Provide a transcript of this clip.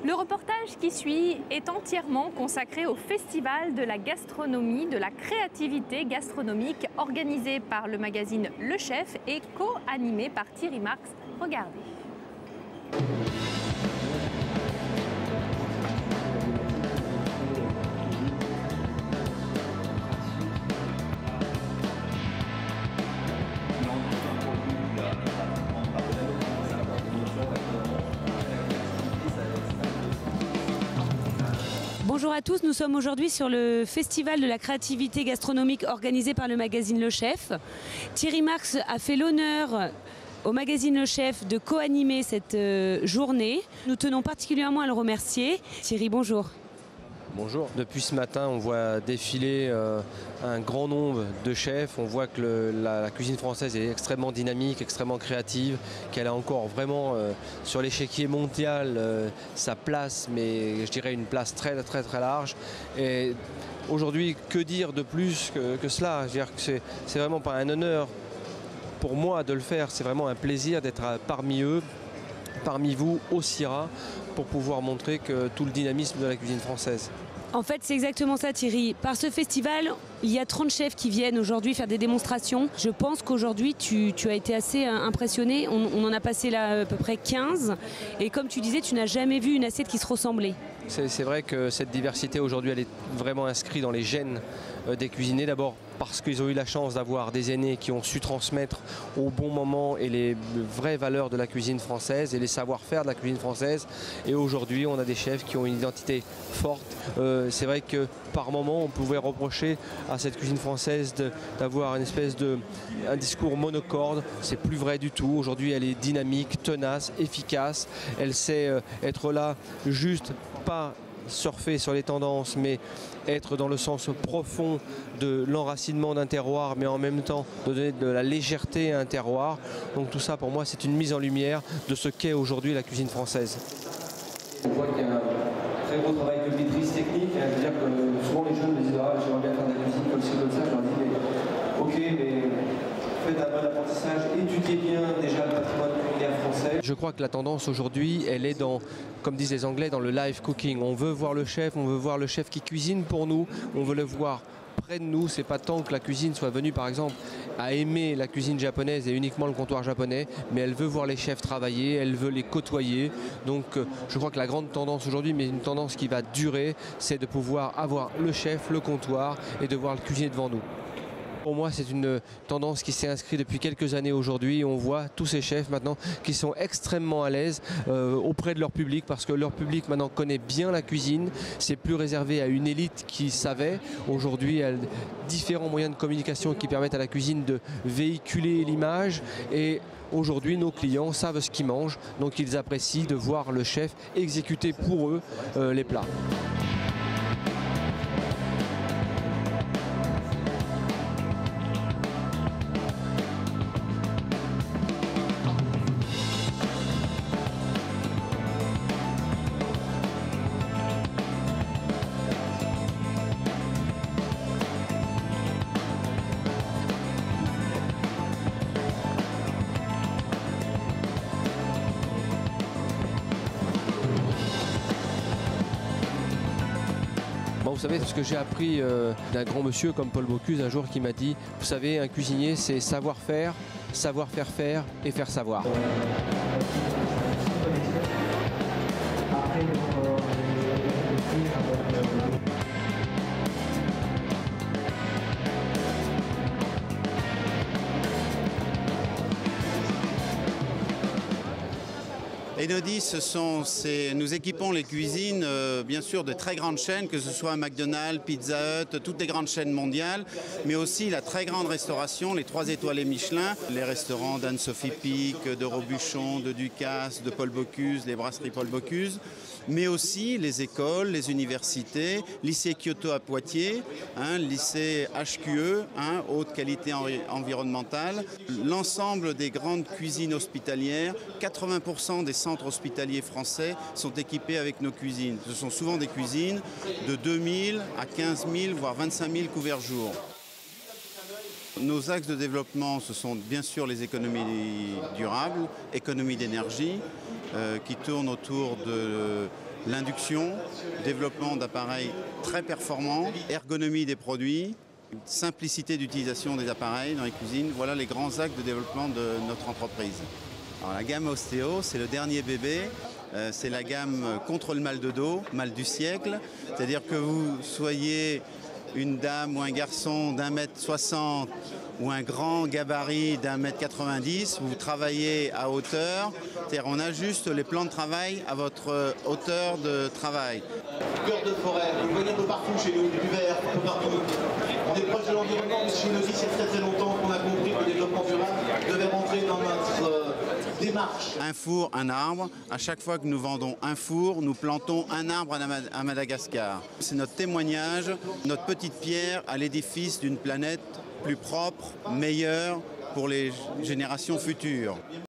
Le reportage qui suit est entièrement consacré au Festival de la gastronomie, de la créativité gastronomique organisé par le magazine Le Chef et co-animé par Thierry Marx. Regardez. Bonjour à tous, nous sommes aujourd'hui sur le Festival de la créativité gastronomique organisé par le magazine Le Chef. Thierry Marx a fait l'honneur au magazine Le Chef de co-animer cette journée. Nous tenons particulièrement à le remercier. Thierry, bonjour. Bonjour. Depuis ce matin, on voit défiler un grand nombre de chefs. On voit que la cuisine française est extrêmement dynamique, extrêmement créative, qu'elle a encore vraiment sur l'échiquier mondial sa place, mais je dirais une place très large. Et aujourd'hui, que dire de plus que cela? Je veux dire que c'est vraiment pas un honneur pour moi de le faire, c'est vraiment un plaisir d'être parmi eux, parmi vous, au CIRA, pour pouvoir montrer que tout le dynamisme de la cuisine française. En fait, c'est exactement ça, Thierry. Par ce festival, il y a 30 chefs qui viennent aujourd'hui faire des démonstrations. Je pense qu'aujourd'hui, tu as été assez impressionné. On en a passé là à peu près 15. Et comme tu disais, tu n'as jamais vu une assiette qui se ressemblait. C'est vrai que cette diversité aujourd'hui, elle est vraiment inscrite dans les gènes des cuisiniers. D'abord parce qu'ils ont eu la chance d'avoir des aînés qui ont su transmettre au bon moment et les vraies valeurs de la cuisine française et les savoir-faire de la cuisine française. Et aujourd'hui, on a des chefs qui ont une identité forte. C'est vrai que par moment, on pouvait reprocher à cette cuisine française d'avoir une espèce un discours monocorde. C'est plus vrai du tout. Aujourd'hui, elle est dynamique, tenace, efficace. Elle sait être là juste pas surfer sur les tendances, mais être dans le sens profond de l'enracinement d'un terroir, mais en même temps de donner de la légèreté à un terroir. Donc tout ça, pour moi, c'est une mise en lumière de ce qu'est aujourd'hui la cuisine française. On voit qu'il y a un très gros travail de maîtrise technique. C'est-à-dire que souvent les jeunes me disent « Ah, j'aimerais bien faire de la cuisine comme ci, comme ça ». Je leur dis « Mais ok, mais faites un bon apprentissage, étudiez bien déjà le patrimoine culinaire français ». Je crois que la tendance aujourd'hui, elle est dans, comme disent les Anglais, dans le live cooking. On veut voir le chef qui cuisine pour nous, on veut le voir près de nous. C'est pas tant que la cuisine soit venue par exemple à aimer la cuisine japonaise et uniquement le comptoir japonais, mais elle veut voir les chefs travailler, elle veut les côtoyer. Donc je crois que la grande tendance aujourd'hui, mais une tendance qui va durer, c'est de pouvoir avoir le chef, le comptoir et de voir le cuisiner devant nous. Pour moi, c'est une tendance qui s'est inscrite depuis quelques années aujourd'hui. On voit tous ces chefs maintenant qui sont extrêmement à l'aise auprès de leur public parce que leur public maintenant connaît bien la cuisine. C'est plus réservé à une élite qui savait. Aujourd'hui, il y a différents moyens de communication qui permettent à la cuisine de véhiculer l'image. Et aujourd'hui, nos clients savent ce qu'ils mangent. Donc ils apprécient de voir le chef exécuter pour eux les plats. Vous savez, ce que j'ai appris d'un grand monsieur comme Paul Bocuse un jour qui m'a dit, vous savez, un cuisinier, c'est savoir faire faire et faire savoir. Enodis, nous équipons les cuisines, bien sûr, de très grandes chaînes, que ce soit McDonald's, Pizza Hut, toutes les grandes chaînes mondiales, mais aussi la très grande restauration, les 3 étoilés Michelin, les restaurants d'Anne-Sophie Pic, de Robuchon, de Ducasse, de Paul Bocuse, les brasseries Paul Bocuse, mais aussi les écoles, les universités, lycée Kyoto à Poitiers, lycée HQE, haute qualité environnementale, l'ensemble des grandes cuisines hospitalières, 80% des centres hospitaliers français sont équipés avec nos cuisines. Ce sont souvent des cuisines de 2000 à 15 000, voire 25 000 couverts jour. Nos axes de développement, ce sont bien sûr les économies durables, économies d'énergie, qui tourne autour de l'induction, développement d'appareils très performants, ergonomie des produits, simplicité d'utilisation des appareils dans les cuisines. Voilà les grands axes de développement de notre entreprise. Alors, la gamme Ostéo, c'est le dernier bébé. C'est la gamme contre le mal de dos, mal du siècle. C'est-à-dire que vous soyez une dame ou un garçon d'1m60 ou un grand gabarit d'1m90, vous travaillez à hauteur, c'est-à-dire on ajuste les plans de travail à votre hauteur de travail. Cœur de forêt, vous le voyez un peu partout chez nous, du vert, un peu partout. On est proche de l'environnement, mais chez nous aussi, c'est très long qu'on a compris que le développement durable devait rentrer dans notre démarche. Un four, un arbre. À chaque fois que nous vendons un four, nous plantons un arbre à Madagascar. C'est notre témoignage, notre petite pierre à l'édifice d'une planète plus propre, meilleure pour les générations futures.